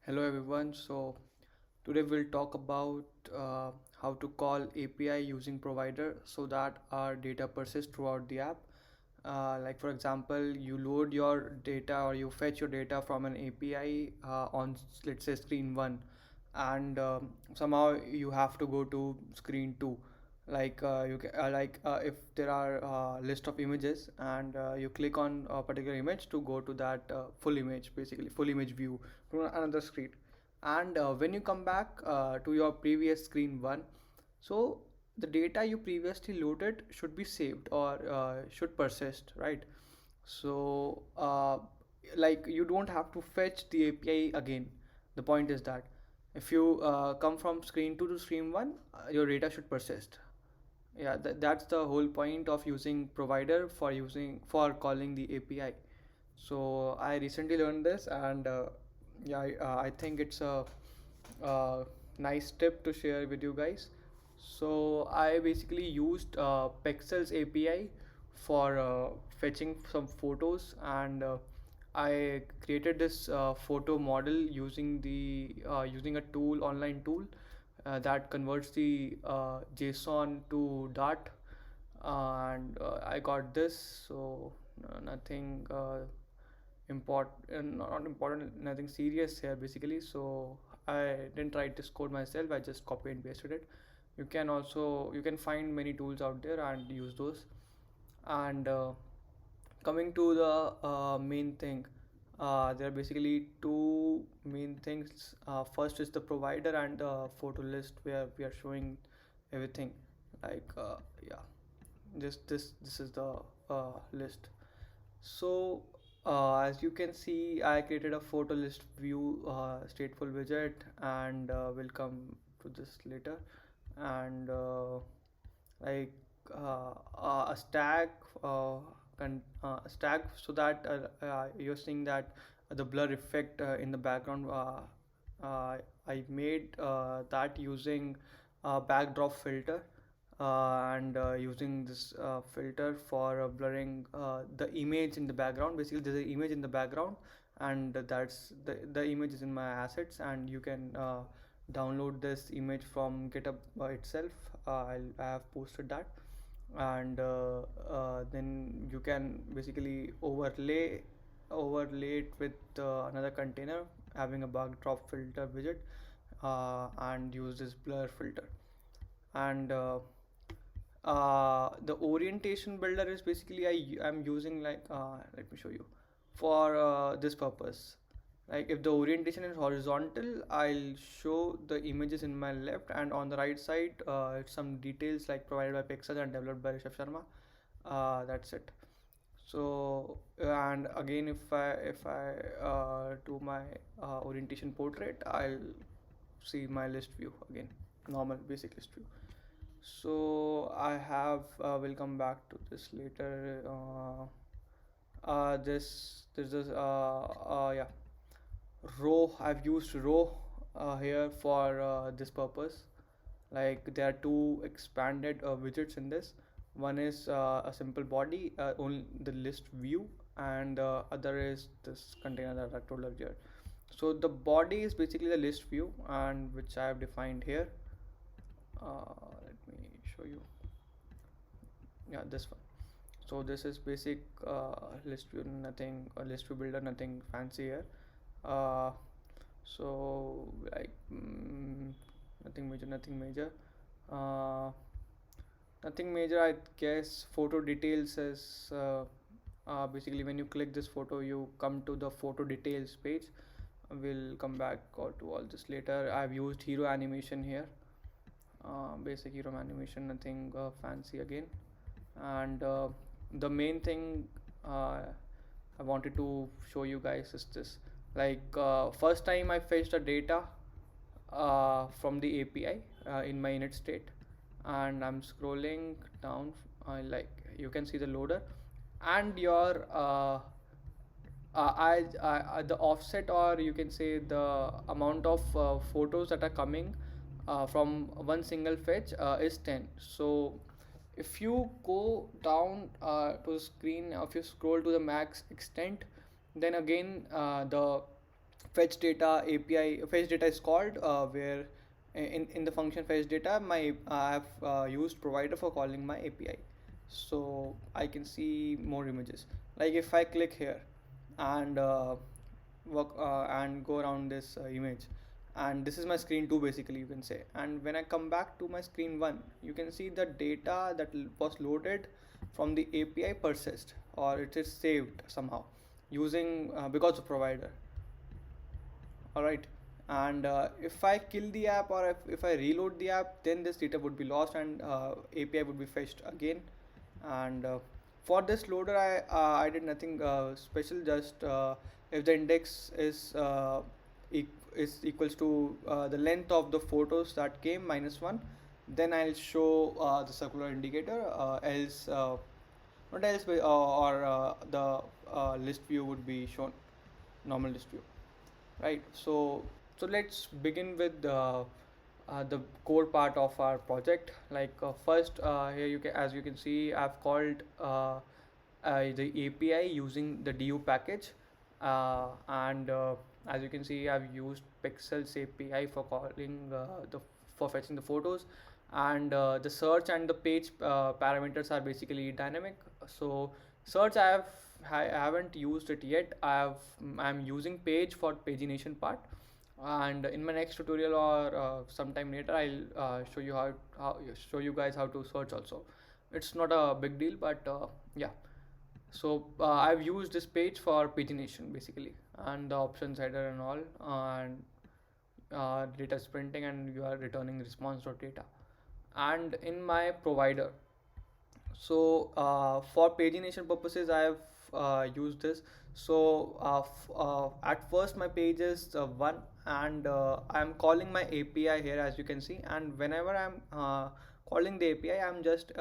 Hello everyone. So today we'll talk about how to call API using provider so that our data persists throughout the app. Like for example, you load your data or you fetch your data from an API on let's say screen one, and somehow you have to go to screen two. If there are list of images and you click on a particular image to go to that full image, basically full image view to another screen. And when you come back to your previous screen one, so the data you previously loaded should be saved or should persist, right? So like you don't have to fetch the API again. The point is that if you come from screen 2 to screen 1, your data should persist. Yeah, that's the whole point of using provider for calling the API. So I recently learned this, and I think it's a nice tip to share with you guys. So I basically used Pexels API for fetching some photos, and I created this photo model using a tool, online tool, that converts the JSON to Dart, and I got this. So nothing not important, nothing serious here basically. So I didn't write this code myself. I just copy and pasted it. You can find many tools out there and use those. And coming to the main thing, there are basically two main things. First is the provider and the photo list where we are showing everything. Like yeah, this is the list. So as you can see, I created a photo list view stateful widget, and we'll come to this later. And like a stack stack so that you're seeing that the blur effect in the background, I made that using a backdrop filter, and using this filter for blurring the image in the background. Basically there's an image in the background, and that's the image is in my assets, and you can download this image from GitHub itself. I have posted that. And then you can basically overlay it with another container having a backdrop filter widget, and use this blur filter. And the orientation builder is basically I'm using, like let me show you, for this purpose. Like if the orientation is horizontal, I'll show the images in my left, and on the right side it's some details like provided by Pexel and developed by Rishabh Sharma. That's it. So and again, if I do my orientation portrait, I'll see my list view again, normal basic list view. So I have we'll come back to this later. This yeah, row. I've used row here for this purpose. Like there are two expanded widgets in this. One is a simple body, only the list view, and the other is this container that I told earlier. So the body is basically the list view, and which I have defined here. Let me show you. Yeah, this one. So this is basic list view, nothing, list view builder, nothing fancy here. uh, so like nothing major, uh, nothing major, I guess. Photo details is basically when you click this photo, you come to the photo details page. We'll come back to all this later. I've used hero animation here, basic hero animation, nothing fancy again. And the main thing I wanted to show you guys is this. Like first time I fetched the data from the API in my init state, and I'm scrolling down. Like you can see the loader, and your the offset, or you can say the amount of photos that are coming from one single fetch is 10. So if you go down to the screen, if you scroll to the max extent, then again the fetch data API. Fetch data is called where in the function fetch data, my I have used provider for calling my API. So I can see more images. Like if I click here and work and go around this image, and this is my screen 2 basically, you can say. And when I come back to my screen 1, you can see the data that was loaded from the API persist, or it is saved somehow using because of provider. All right. And if I kill the app, or if I reload the app, then this data would be lost, and API would be fetched again. And for this loader, I did nothing special. Just if the index is equals to the length of the photos that came minus one, then I'll show the circular indicator. Else not else, or the list view would be shown, normal list view, right? So let's begin with the core part of our project. Like first, here you can, as you can see, I've called the API using the du package, and as you can see, I've used Pixels API for calling the for fetching the photos, and the search and the page parameters are basically dynamic. So search, I haven't used it yet. I'm using page for pagination part, and in my next tutorial, or sometime later, I'll how show you guys how to search also. It's not a big deal, but yeah. So I've used this page for pagination basically, and the options header and all, and data is printing, and you are returning response.data. And in my provider, so for pagination purposes, I have used this. So at first my page is one, and I'm calling my API here, as you can see. And whenever I'm calling the API, I'm just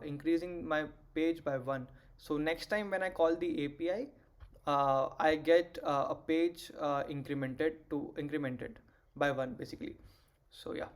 increasing my page by one. So next time when I call the API, I get a page incremented by one basically. So yeah,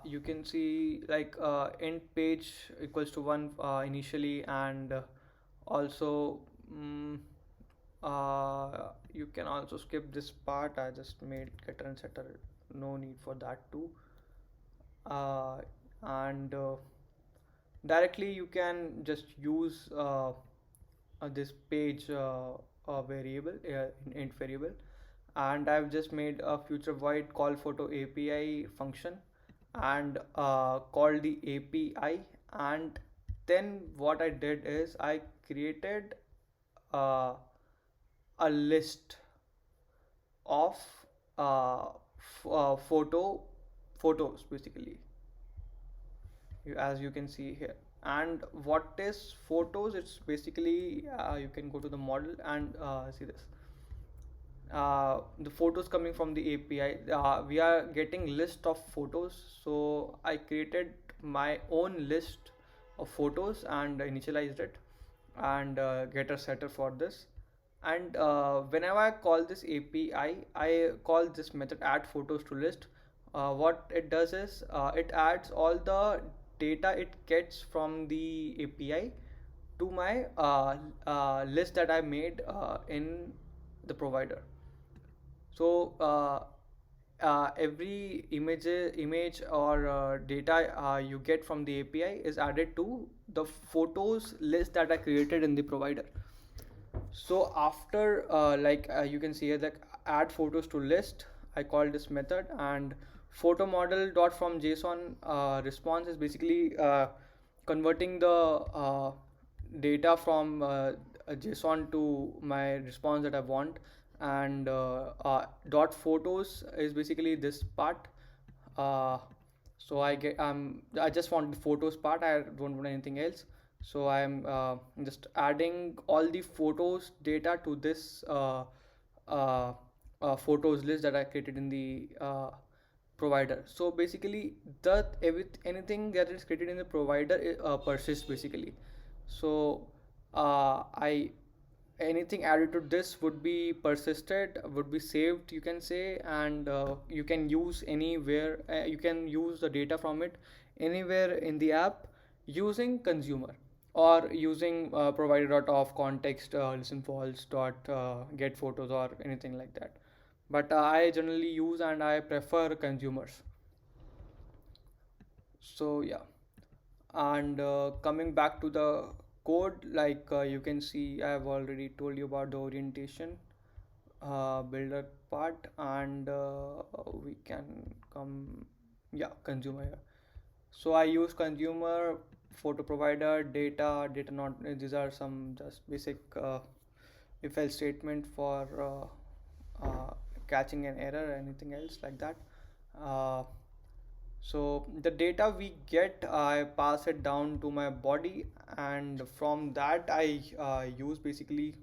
you can see like end page equals to one initially, and also mm you can also skip this part. I just made getter and setter, no need for that too. And directly you can just use this page variable in int variable, and I've just made a future void call photo API function, and called the API. And then what I did is I created uh, a list of photos basically, as you can see here. And what is photos? It's basically you can go to the model and see this, the photos coming from the API. We are getting list of photos, so I created my own list of photos and initialized it, and get a setter for this. And whenever I call this API, I call this method add photos to list. What it does is it adds all the data it gets from the API to my list that I made in the provider. So every image or data you get from the API is added to the photos list that I created in the provider. So after you can see here that add photos to list, I call this method. And photo model dot from JSON response is basically converting the data from JSON to my response that I want. And dot photos is basically this part. uh, so I just want the photos part, I don't want anything else. So I'm just adding all the photos data to this photos list that I created in the provider. So basically anything that is created in the provider persists basically. So I anything added to this would be persisted, would be saved, you can say. And you can use anywhere, you can use the data from it anywhere in the app using consumer, or using provider dot of context listen false dot get photos, or anything like that. but I generally use and I prefer consumers. So yeah, and coming back to the code, like you can see, I have already told you about the orientation builder part, and we can come, yeah, consumer here. So I use consumer, photo provider, data not, these are some just basic if else statement for catching an error, anything else like that. uh, so the data we get, I pass it down to my body, and from that I use basically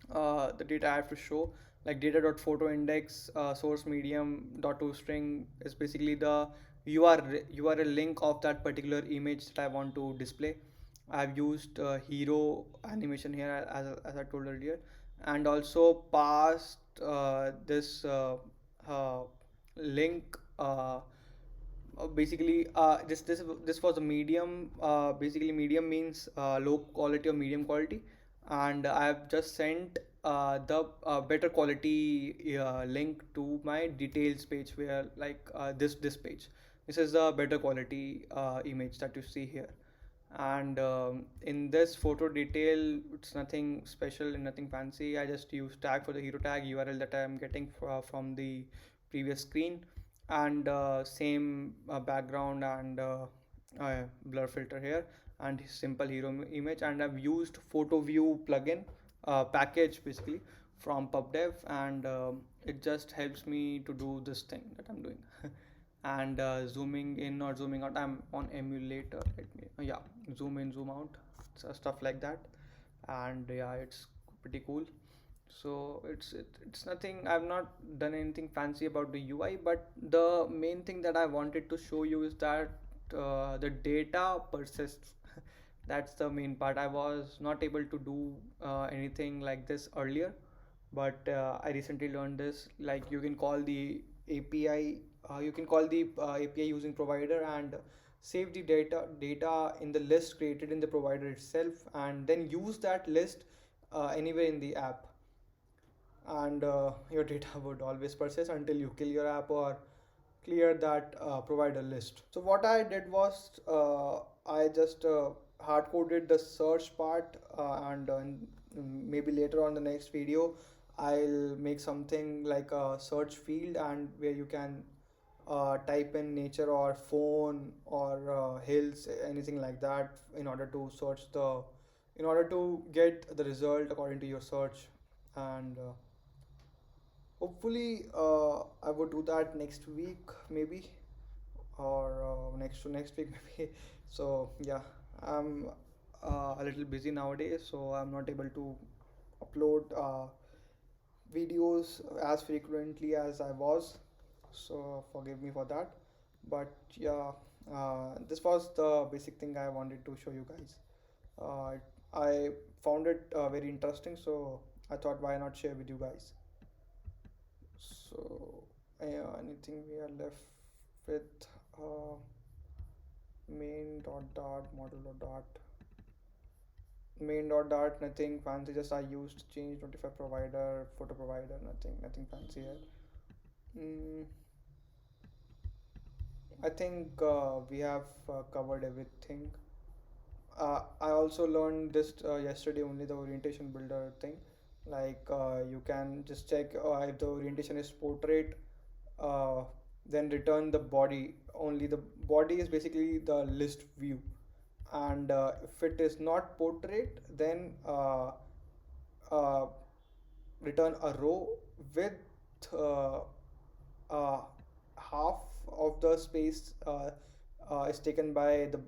the data I have to show, like data.photo index, source medium dot to string is basically the URL link of that particular image that I want to display. I've used hero animation here, as I told earlier, and also passed this link. Basically, this was a medium. Basically, medium means low quality or medium quality, and I have just sent the better quality link to my details page, where like this page. This is the better quality image that you see here, and in this photo detail, it's nothing special and nothing fancy. I just use tag for the hero tag URL that I am getting from the previous screen, and same background and blur filter here, and simple hero image. And I've used photo view plugin package basically from pubdev, and it just helps me to do this thing that I'm doing. And zooming in or zooming out, I'm on emulator, let me, yeah, zoom in, zoom out, so stuff like that. And yeah, it's pretty cool. So it's nothing, I've not done anything fancy about the UI, but the main thing that I wanted to show you is that the data persists. That's the main part. I was not able to do anything like this earlier, but I recently learned this. Like you can call the API, you can call the API using provider, and save the data in the list created in the provider itself, and then use that list anywhere in the app, and your data would always persist until you kill your app or clear that provider list. So what I did was I just hard coded the search part, and maybe later on the next video I'll make something like a search field, and where you can type in nature or phone or hills, anything like that, in order to search the, in order to get the result according to your search. And hopefully I would do that next week maybe, or next to next week maybe. So yeah, I'm a little busy nowadays, so I'm not able to upload videos as frequently as I was, so forgive me for that. But yeah, this was the basic thing I wanted to show you guys. uh, I found it very interesting, so I thought why not share with you guys. So anything we are left with, uh, main dot dot model dot dot, main dot dot, nothing fancy, just I used change notify provider, photo provider, nothing fancy here. mm, I think we have covered everything. I also learned this yesterday only, the orientation builder thing. Like you can just check if the orientation is portrait, uh, then return the body. Only the body is basically the list view, and if it is not portrait, then uh, return a row with uh, uh, half of the space is taken by the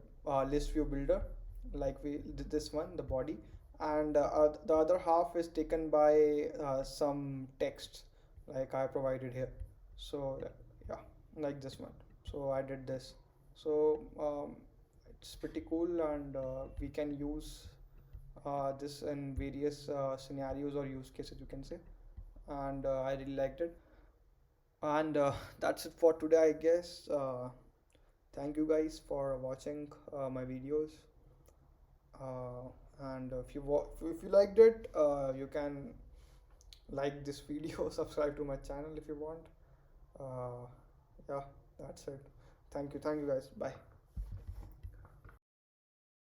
list view builder, like we did this one, the body, and the other half is taken by some text like I provided here. So yeah, like this one. So I did this. So it's pretty cool, and we can use this in various scenarios or use cases, you can say. And I really liked it. And that's it for today, I guess. Thank you guys for watching my videos. And if you liked it, you can like this video, subscribe to my channel if you want. uh, yeah, that's it. Thank you guys, bye.